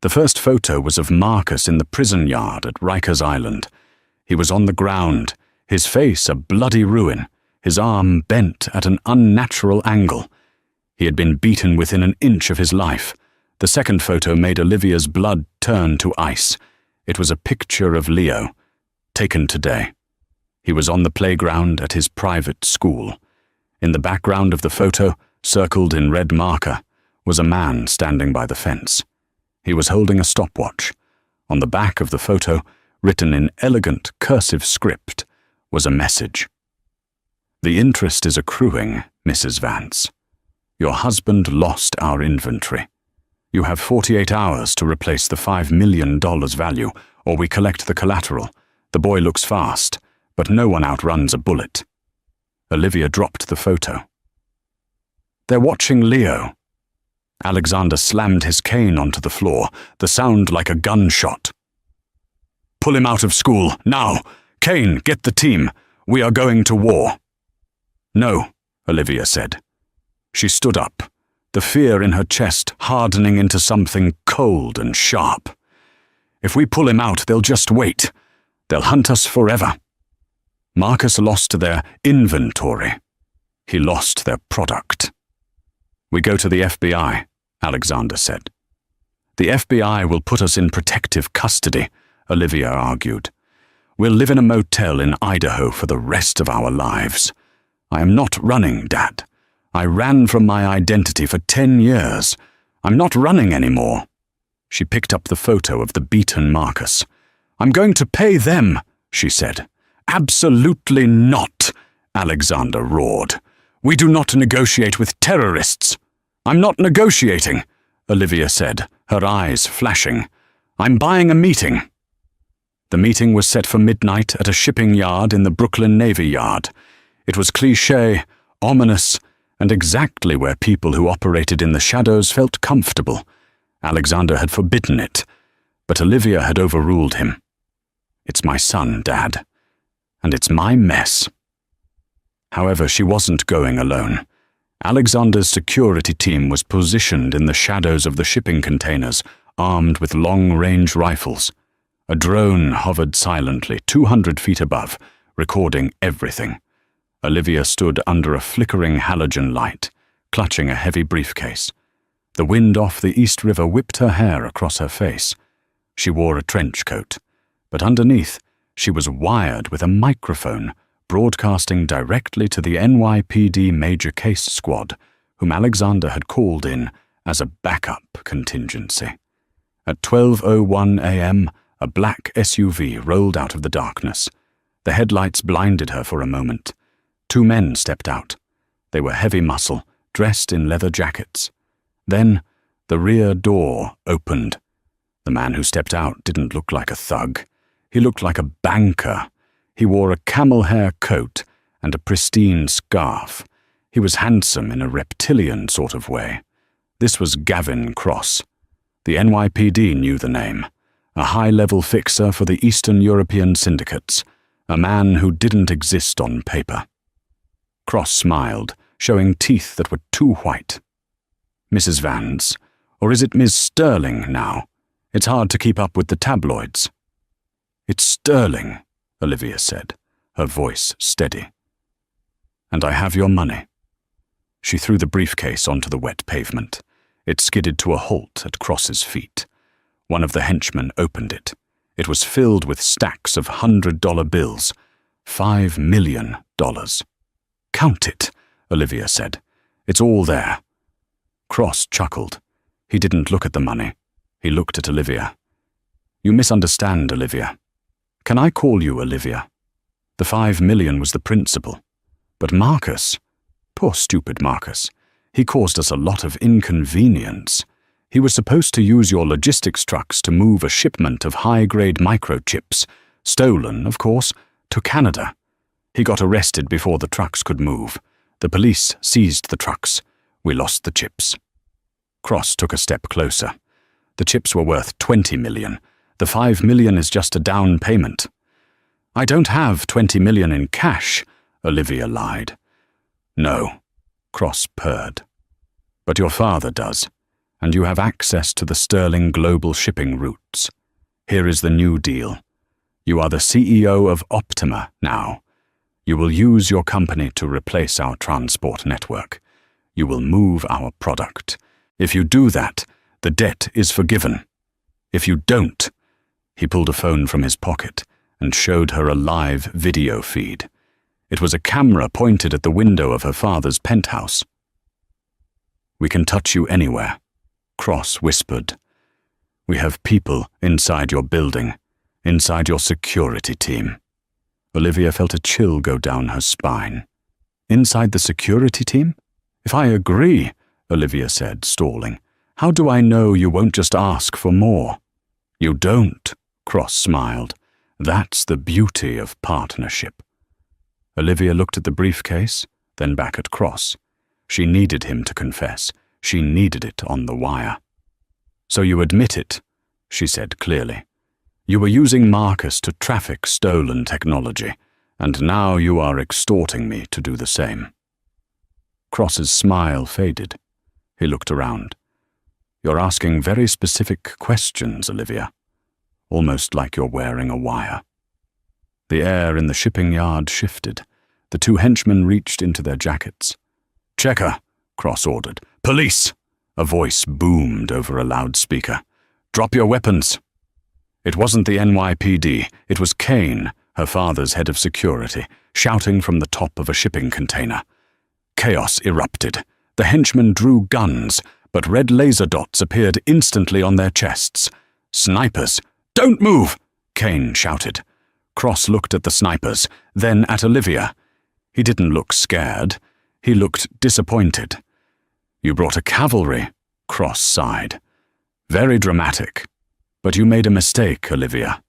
The first photo was of Marcus in the prison yard at Rikers Island. He was on the ground, his face a bloody ruin, his arm bent at an unnatural angle. He had been beaten within an inch of his life. The second photo made Olivia's blood turn to ice. It was a picture of Leo, taken today. He was on the playground at his private school. In the background of the photo, circled in red marker, was a man standing by the fence. He was holding a stopwatch. On the back of the photo, written in elegant cursive script, was a message. "The interest is accruing, Mrs. Vance. Your husband lost our inventory. You have 48 hours to replace the $5 million value, or we collect the collateral. The boy looks fast, but no one outruns a bullet." Olivia dropped the photo. "They're watching Leo." Alexander slammed his cane onto the floor, the sound like a gunshot. "Pull him out of school, now! Kane, get the team! We are going to war!" "No," Olivia said. She stood up, the fear in her chest hardening into something cold and sharp. "If we pull him out, they'll just wait. They'll hunt us forever." Marcus lost their inventory. He lost their product. "We go to the FBI," Alexander said. "The FBI will put us in protective custody," Olivia argued. "We'll live in a motel in Idaho for the rest of our lives. I am not running, Dad. I ran from my identity for 10 years. I'm not running anymore." She picked up the photo of the beaten Marcus. "I'm going to pay them," she said. "Absolutely not," Alexander roared. "We do not negotiate with terrorists." "I'm not negotiating," Olivia said, her eyes flashing. "I'm buying a meeting." The meeting was set for midnight at a shipping yard in the Brooklyn Navy Yard. It was cliché, ominous, and exactly where people who operated in the shadows felt comfortable. Alexander had forbidden it, but Olivia had overruled him. "It's my son, Dad, and it's my mess." However, she wasn't going alone. Alexander's security team was positioned in the shadows of the shipping containers, armed with long-range rifles. A drone hovered silently 200 feet above, recording everything. Olivia stood under a flickering halogen light, clutching a heavy briefcase. The wind off the East River whipped her hair across her face. She wore a trench coat, but underneath, she was wired with a microphone, broadcasting directly to the NYPD Major Case Squad, whom Alexander had called in as a backup contingency. At 12:01 a.m., a black SUV rolled out of the darkness. The headlights blinded her for a moment. 2 men stepped out. They were heavy muscle, dressed in leather jackets. Then, the rear door opened. The man who stepped out didn't look like a thug. He looked like a banker. He wore a camel hair coat and a pristine scarf. He was handsome in a reptilian sort of way. This was Gavin Cross. The NYPD knew the name. A high-level fixer for the Eastern European syndicates. A man who didn't exist on paper. Cross smiled, showing teeth that were too white. "Mrs. Vance, or is it Ms. Sterling now? It's hard to keep up with the tabloids." "It's Sterling," Olivia said, her voice steady. "And I have your money." She threw the briefcase onto the wet pavement. It skidded to a halt at Cross's feet. One of the henchmen opened it. It was filled with stacks of $100 bills. $5 million. "Count it," Olivia said. "It's all there." Cross chuckled. He didn't look at the money. He looked at Olivia. "You misunderstand, Olivia. Can I call you Olivia? The $5 million was the principal. But Marcus, poor stupid Marcus, he caused us a lot of inconvenience. He was supposed to use your logistics trucks to move a shipment of high-grade microchips, stolen, of course, to Canada. He got arrested before the trucks could move. The police seized the trucks. We lost the chips." Cross took a step closer. "The chips were worth $20 million. The $5 million is just a down payment." "I don't have $20 million in cash," Olivia lied. "No," Cross purred. "But your father does, and you have access to the Sterling global shipping routes. Here is the new deal. You are the CEO of Optima now. You will use your company to replace our transport network. You will move our product. If you do that, the debt is forgiven. If you don't," he pulled a phone from his pocket and showed her a live video feed. It was a camera pointed at the window of her father's penthouse. "We can touch you anywhere," Cross whispered. "We have people inside your building, inside your security team." Olivia felt a chill go down her spine. "Inside the security team? If I agree," Olivia said, stalling, "how do I know you won't just ask for more?" "You don't," Cross smiled. "That's the beauty of partnership." Olivia looked at the briefcase, then back at Cross. She needed him to confess. She needed it on the wire. "So you admit it," she said clearly. "You were using Marcus to traffic stolen technology, and now you are extorting me to do the same." Cross's smile faded. He looked around. "You're asking very specific questions, Olivia. Almost like you're wearing a wire." The air in the shipping yard shifted. The 2 henchmen reached into their jackets. "Checker," Cross ordered. "Police!" A voice boomed over a loudspeaker. "Drop your weapons." It wasn't the NYPD. It was Kane, her father's head of security, shouting from the top of a shipping container. Chaos erupted. The henchmen drew guns, but red laser dots appeared instantly on their chests. Snipers! Don't move! Kane shouted. Cross looked at the snipers, then at Olivia. He didn't look scared. He looked disappointed. You brought a cavalry, Cross sighed. Very dramatic. But you made a mistake, Olivia.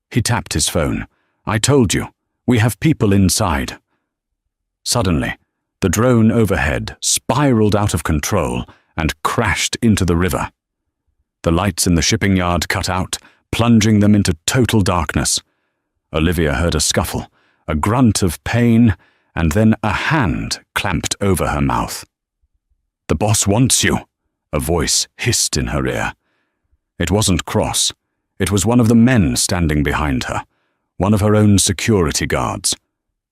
He tapped his phone. I told you, we have people inside. Suddenly, the drone overhead spiraled out of control and crashed into the river. The lights in the shipping yard cut out, plunging them into total darkness. Olivia heard a scuffle, a grunt of pain, and then a hand clamped over her mouth. The boss wants you, a voice hissed in her ear. It wasn't Cross. It was one of the men standing behind her, one of her own security guards.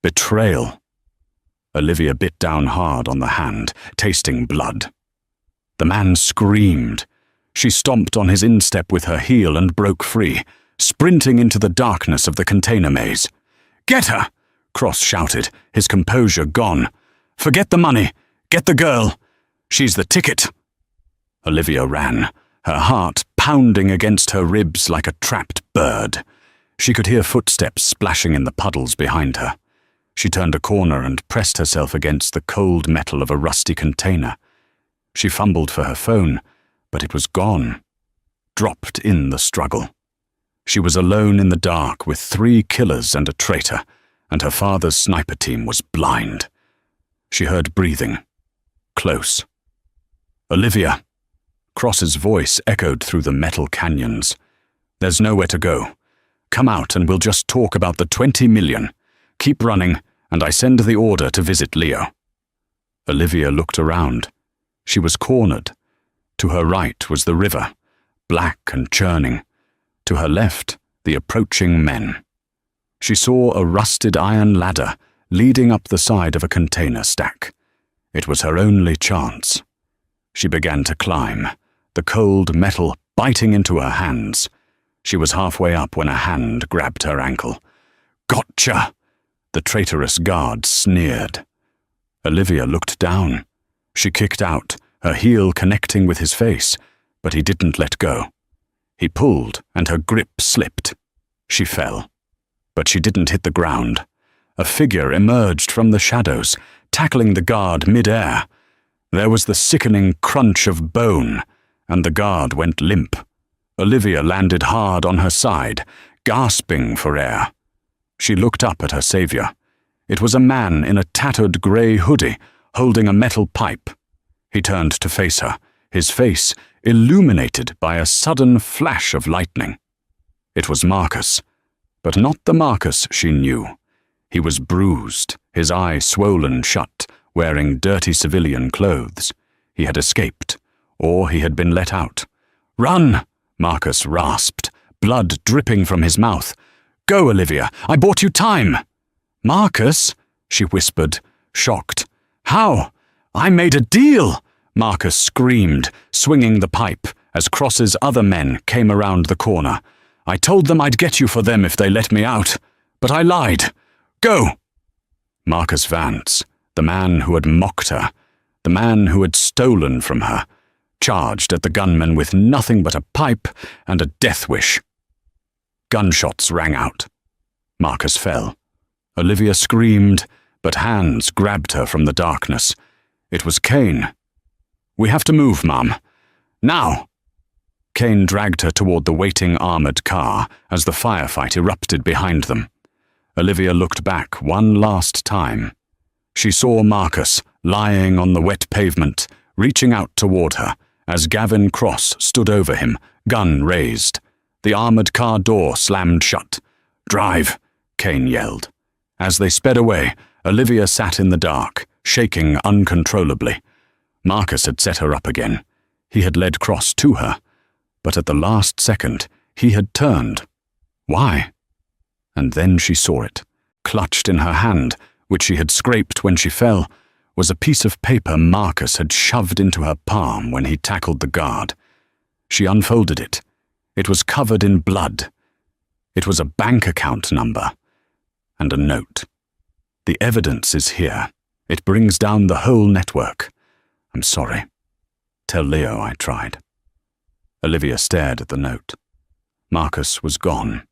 Betrayal. Olivia bit down hard on the hand, tasting blood. The man screamed. She stomped on his instep with her heel and broke free, sprinting into the darkness of the container maze. Get her! Cross shouted, his composure gone. Forget the money. Get the girl. She's the ticket. Olivia ran, her heart pounding against her ribs like a trapped bird. She could hear footsteps splashing in the puddles behind her. She turned a corner and pressed herself against the cold metal of a rusty container. She fumbled for her phone, but it was gone. Dropped in the struggle. She was alone in the dark with 3 killers and a traitor, and her father's sniper team was blind. She heard breathing. Close. Olivia! Cross's voice echoed through the metal canyons. There's nowhere to go. Come out and we'll just talk about the 20 million. Keep running, and I send the order to visit Leo. Olivia looked around. She was cornered. To her right was the river, black and churning. To her left, the approaching men. She saw a rusted iron ladder leading up the side of a container stack. It was her only chance. She began to climb, the cold metal biting into her hands. She was halfway up when a hand grabbed her ankle. Gotcha! The traitorous guard sneered. Olivia looked down. She kicked out, her heel connecting with his face, but he didn't let go. He pulled, and her grip slipped. She fell. But she didn't hit the ground. A figure emerged from the shadows, tackling the guard mid-air. There was the sickening crunch of bone, and the guard went limp. Olivia landed hard on her side, gasping for air. She looked up at her savior. It was a man in a tattered grey hoodie, holding a metal pipe. He turned to face her, his face illuminated by a sudden flash of lightning. It was Marcus, but not the Marcus she knew. He was bruised, his eye swollen shut, wearing dirty civilian clothes. He had escaped, or he had been let out. "Run!" Marcus rasped, blood dripping from his mouth. "Go, Olivia, I bought you time." "Marcus," she whispered, shocked. "How? I made a deal!" Marcus screamed, swinging the pipe as Cross's other men came around the corner. "I told them I'd get you for them if they let me out, but I lied. Go!" Marcus Vance, the man who had mocked her, the man who had stolen from her, charged at the gunmen with nothing but a pipe and a death wish. Gunshots rang out. Marcus fell. Olivia screamed, but hands grabbed her from the darkness. It was Kane. "We have to move, Mum. Now!" Kane dragged her toward the waiting armored car as the firefight erupted behind them. Olivia looked back one last time. She saw Marcus lying on the wet pavement, reaching out toward her as Gavin Cross stood over him, gun raised. The armored car door slammed shut. "Drive!" Kane yelled. As they sped away, Olivia sat in the dark, shaking uncontrollably. Marcus had set her up again. He had led Cross to her. But at the last second, he had turned. Why? And then she saw it. Clutched in her hand, which she had scraped when she fell, was a piece of paper Marcus had shoved into her palm when he tackled the guard. She unfolded it. It was covered in blood. It was a bank account number and a note. "The evidence is here. It brings down the whole network. I'm sorry. Tell Leo I tried." Olivia stared at the note. Marcus was gone,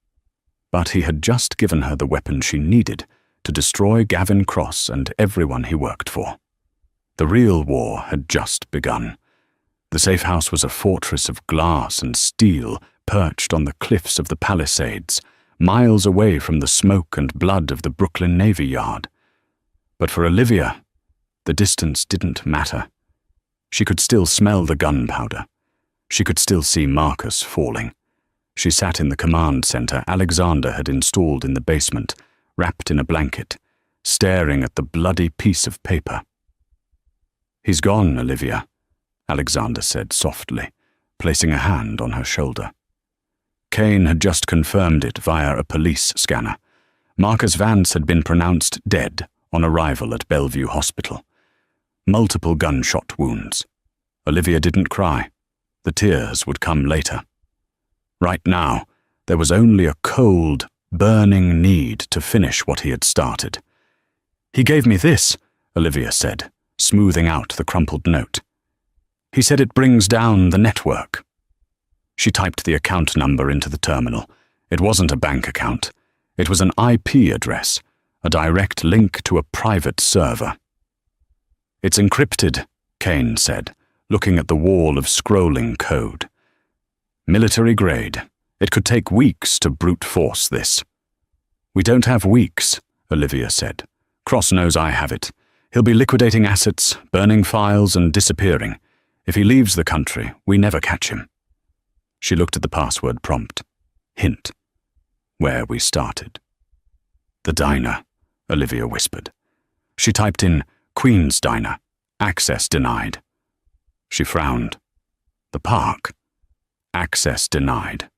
but he had just given her the weapon she needed to destroy Gavin Cross and everyone he worked for. The real war had just begun. The safe house was a fortress of glass and steel perched on the cliffs of the Palisades, miles away from the smoke and blood of the Brooklyn Navy Yard. But for Olivia, the distance didn't matter. She could still smell the gunpowder. She could still see Marcus falling. She sat in the command center Alexander had installed in the basement, wrapped in a blanket, staring at the bloody piece of paper. "He's gone, Olivia," Alexander said softly, placing a hand on her shoulder. Kane had just confirmed it via a police scanner. Marcus Vance had been pronounced dead on arrival at Bellevue Hospital. Multiple gunshot wounds. Olivia didn't cry. The tears would come later. Right now, there was only a cold, burning need to finish what he had started. "He gave me this," Olivia said, smoothing out the crumpled note. "He said it brings down the network." She typed the account number into the terminal. It wasn't a bank account. It was an IP address, a direct link to a private server. "It's encrypted," Kane said, looking at the wall of scrolling code. "Military grade. It could take weeks to brute force this." "We don't have weeks," Olivia said. "Cross knows I have it. He'll be liquidating assets, burning files, and disappearing. If he leaves the country, we never catch him." She looked at the password prompt. Hint. Where we started. "The diner," Olivia whispered. She typed in Queen's Diner. Access denied. She frowned. The park. Access denied.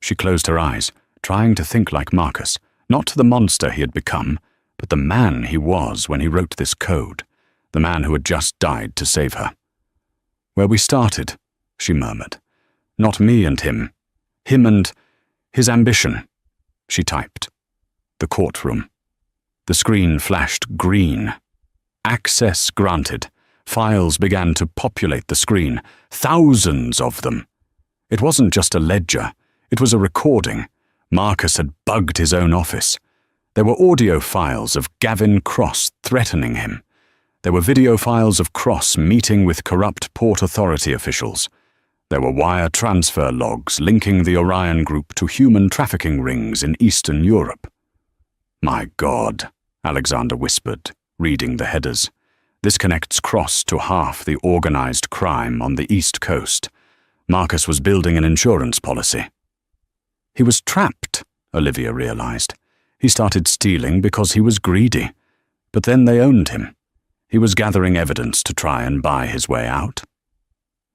She closed her eyes, trying to think like Marcus, not the monster he had become, but the man he was when he wrote this code, the man who had just died to save her. "Where we started," she murmured. "Not me and him. Him and his ambition." She typed. "The courtroom." The screen flashed green. Access granted. Files began to populate the screen. Thousands of them. It wasn't just a ledger. It was a recording. Marcus had bugged his own office. There were audio files of Gavin Cross threatening him. There were video files of Cross meeting with corrupt Port Authority officials. There were wire transfer logs linking the Orion Group to human trafficking rings in Eastern Europe. "My God," Alexander whispered, reading the headers. "This connects Cross to half the organized crime on the East Coast. Marcus was building an insurance policy." He was trapped, Olivia realized. He started stealing because he was greedy. But then they owned him. He was gathering evidence to try and buy his way out.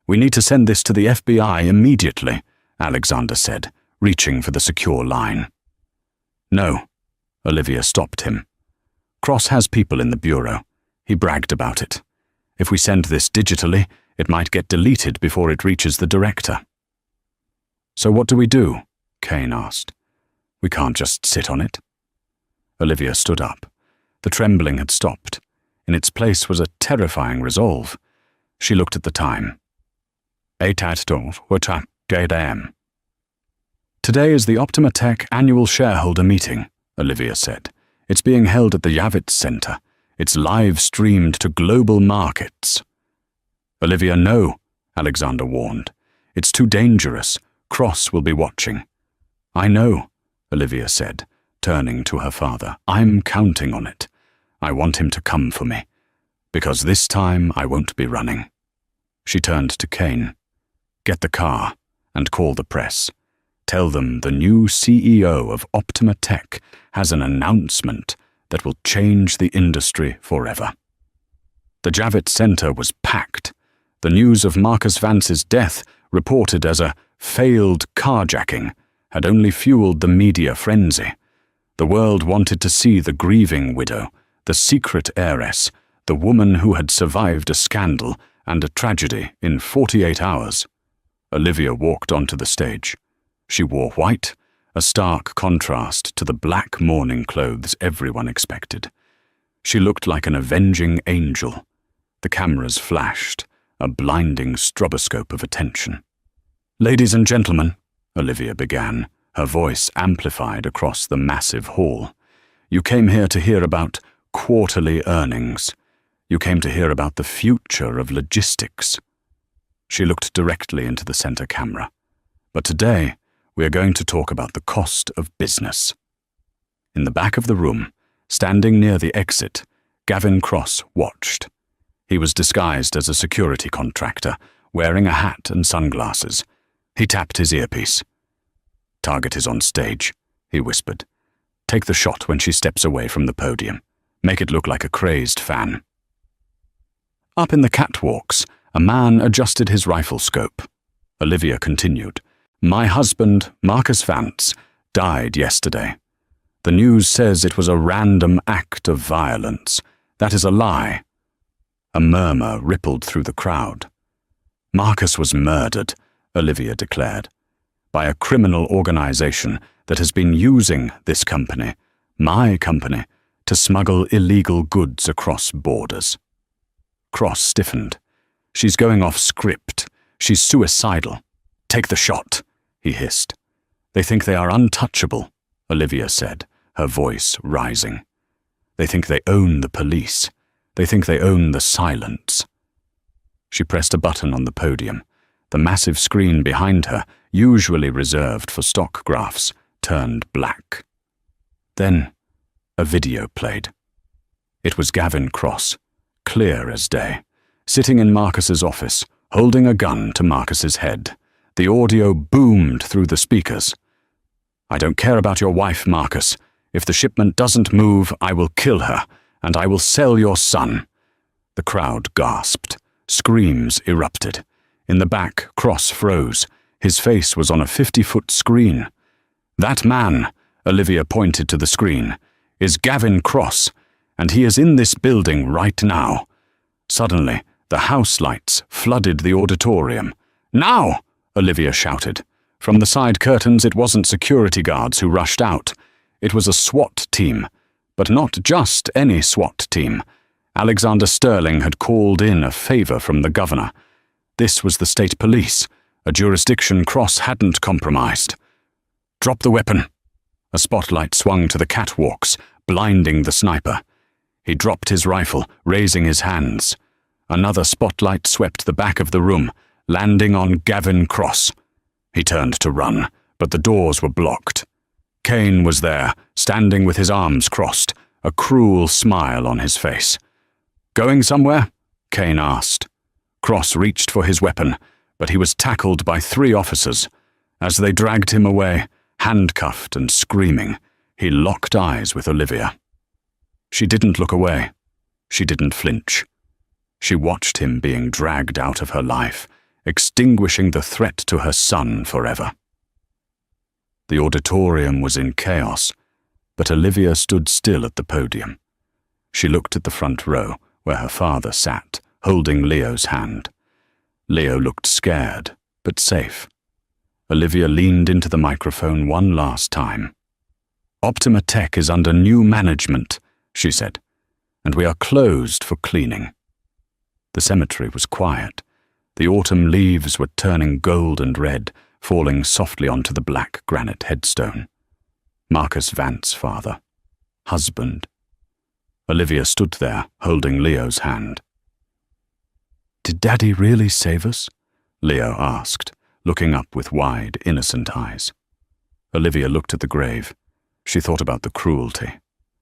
"We need to send this to the FBI immediately," Alexander said, reaching for the secure line. "No," Olivia stopped him. "Cross has people in the bureau. He bragged about it. If we send this digitally, it might get deleted before it reaches the director." "So what do we do?" Kane asked. "We can't just sit on it." Olivia stood up. The trembling had stopped. In its place was a terrifying resolve. She looked at the time. 8:12 a.m. "Today is the Optima Tech annual shareholder meeting," Olivia said. "It's being held at the Javits Center. It's live-streamed to global markets." "Olivia, no," Alexander warned. "It's too dangerous. Cross will be watching." "I know," Olivia said, turning to her father. "I'm counting on it. I want him to come for me. Because this time I won't be running." She turned to Kane. "Get the car and call the press. Tell them the new CEO of Optima Tech has an announcement that will change the industry forever." The Javits Center was packed. The news of Marcus Vance's death, reported as a failed carjacking, had only fueled the media frenzy. The world wanted to see the grieving widow, the secret heiress, the woman who had survived a scandal and a tragedy in 48 hours. Olivia walked onto the stage. She wore white, a stark contrast to the black mourning clothes everyone expected. She looked like an avenging angel. The cameras flashed, a blinding stroboscope of attention. "Ladies and gentlemen," Olivia began, her voice amplified across the massive hall. "You came here to hear about quarterly earnings. You came to hear about the future of logistics." She looked directly into the center camera. "But today, we are going to talk about the cost of business." In the back of the room, standing near the exit, Gavin Cross watched. He was disguised as a security contractor, wearing a hat and sunglasses. He tapped his earpiece. "Target is on stage," he whispered. "Take the shot when she steps away from the podium. Make it look like a crazed fan." Up in the catwalks, a man adjusted his rifle scope. Olivia continued. "My husband, Marcus Vance, died yesterday. The news says it was a random act of violence. That is a lie." A murmur rippled through the crowd. "Marcus was murdered," Olivia declared, "by a criminal organization that has been using this company, my company, to smuggle illegal goods across borders." Cross stiffened. "She's going off script. She's suicidal. Take the shot," he hissed. "They think they are untouchable," Olivia said, her voice rising. "They think they own the police. They think they own the silence." She pressed a button on the podium. The massive screen behind her, usually reserved for stock graphs, turned black. Then, a video played. It was Gavin Cross, clear as day, sitting in Marcus's office, holding a gun to Marcus's head. The audio boomed through the speakers. "I don't care about your wife, Marcus. If the shipment doesn't move, I will kill her, and I will sell your son." The crowd gasped. Screams erupted. In the back, Cross froze. His face was on a 50-foot screen. "That man," Olivia pointed to the screen, "is Gavin Cross, and he is in this building right now." Suddenly, the house lights flooded the auditorium. "Now!" Olivia shouted. From the side curtains, it wasn't security guards who rushed out. It was a SWAT team, but not just any SWAT team. Alexander Sterling had called in a favor from the governor. This was the state police, a jurisdiction Cross hadn't compromised. "Drop the weapon." A spotlight swung to the catwalks, blinding the sniper. He dropped his rifle, raising his hands. Another spotlight swept the back of the room, landing on Gavin Cross. He turned to run, but the doors were blocked. Kane was there, standing with his arms crossed, a cruel smile on his face. "Going somewhere?" Kane asked. Cross reached for his weapon, but he was tackled by 3 officers. As they dragged him away, handcuffed and screaming, he locked eyes with Olivia. She didn't look away. She didn't flinch. She watched him being dragged out of her life, extinguishing the threat to her son forever. The auditorium was in chaos, but Olivia stood still at the podium. She looked at the front row, where her father sat, holding Leo's hand. Leo looked scared, but safe. Olivia leaned into the microphone one last time. "Optima Tech is under new management," she said, "and we are closed for cleaning." The cemetery was quiet. The autumn leaves were turning gold and red, falling softly onto the black granite headstone. Marcus Vance's father. Husband. Olivia stood there, holding Leo's hand. "Did Daddy really save us?" Leo asked, looking up with wide, innocent eyes. Olivia looked at the grave. She thought about the cruelty,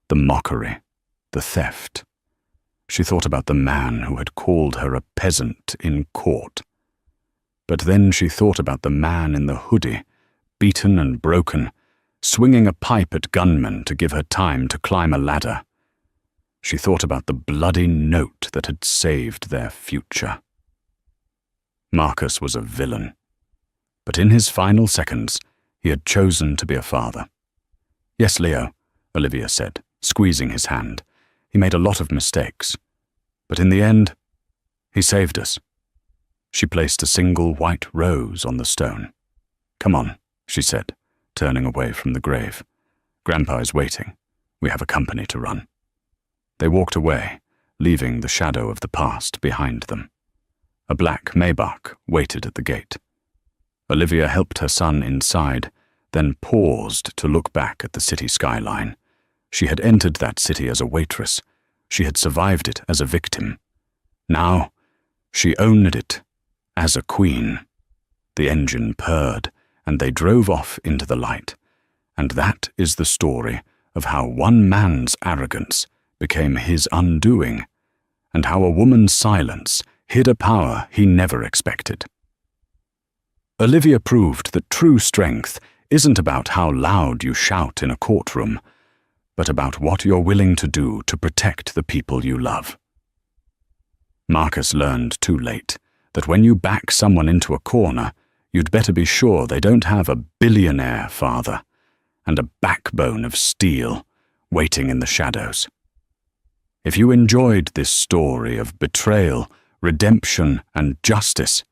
the mockery, the theft. She thought about the man who had called her a peasant in court. But then she thought about the man in the hoodie, beaten and broken, swinging a pipe at gunmen to give her time to climb a ladder. She thought about the bloody note that had saved their future. Marcus was a villain, but in his final seconds, he had chosen to be a father. "Yes, Leo," Olivia said, squeezing his hand. "He made a lot of mistakes, but in the end, he saved us." She placed a single white rose on the stone. "Come on," she said, turning away from the grave. "Grandpa is waiting. We have a company to run." They walked away, leaving the shadow of the past behind them. A black Maybach waited at the gate. Olivia helped her son inside, then paused to look back at the city skyline. She had entered that city as a waitress. She had survived it as a victim. Now, she owned it as a queen. The engine purred, and they drove off into the light. And that is the story of how one man's arrogance became his undoing, and how a woman's silence hid a power he never expected. Olivia proved that true strength isn't about how loud you shout in a courtroom, but about what you're willing to do to protect the people you love. Marcus learned too late that when you back someone into a corner, you'd better be sure they don't have a billionaire father and a backbone of steel waiting in the shadows. If you enjoyed this story of betrayal, redemption, and justice,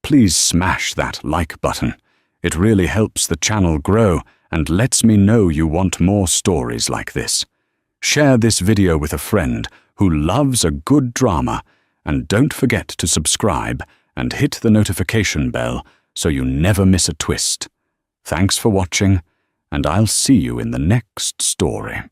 please smash that like button. It really helps the channel grow and lets me know you want more stories like this. Share this video with a friend who loves a good drama, and don't forget to subscribe and hit the notification bell so you never miss a twist. Thanks for watching, and I'll see you in the next story.